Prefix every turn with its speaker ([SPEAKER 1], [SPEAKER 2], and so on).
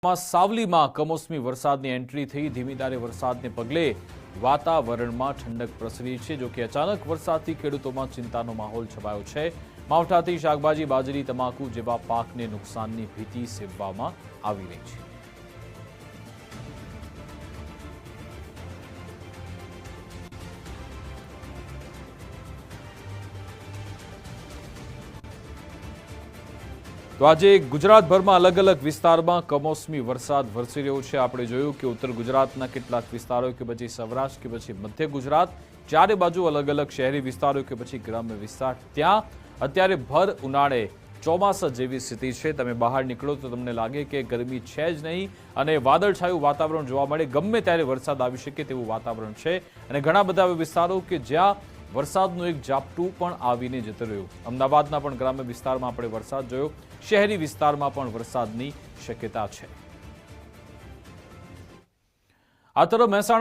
[SPEAKER 1] સાવલીમાં કમોસમી વરસાદની એન્ટ્રી થઈ ધીમી ધારે વરસાદને પગલે વાતાવરણમાં ઠંડક પ્રસરી છે। જો કે અચાનક વરસાદથી ખેડૂતોમાં ચિંતાનો માહોલ છવાયો છે। માવઠાથી શાકભાજી, બાજરી, તમાકુ જેવા પાકને નુકસાનની ભીતિ સેવવામાં આવી રહી છે। તો આજે ગુજરાતભરમાં અલગ અલગ વિસ્તારમાં કમોસમી વરસાદ વરસી રહ્યો છે। આપણે જોયું કે ઉત્તર ગુજરાતના કેટલાક વિસ્તારો કે પછી સૌરાષ્ટ્ર કે પછી મધ્ય ગુજરાત, ચારે બાજુ અલગ અલગ શહેરી વિસ્તારો કે પછી ગ્રામ્ય વિસ્તાર, ત્યાં અત્યારે ભર ઉનાળે ચોમાસા જેવી સ્થિતિ છે। તમે બહાર નીકળો તો તમને લાગે કે ગરમી છે જ નહીં અને વાદળછાયું વાતાવરણ જોવા મળે, ગમે ત્યારે વરસાદ આવી શકે તેવું વાતાવરણ છે। અને ઘણા બધા એવા વિસ્તારો કે જ્યાં વરસાદનું એક ઝાપટું પણ આવીને જતું રહ્યું। અમદાવાદના પણ ગ્રામ્ય વિસ્તારમાં આપણે વરસાદ જોયો, શહેરી વિસ્તારમાં પણ વરસાદની શક્યતા છે। આ તરફ મહેસાણા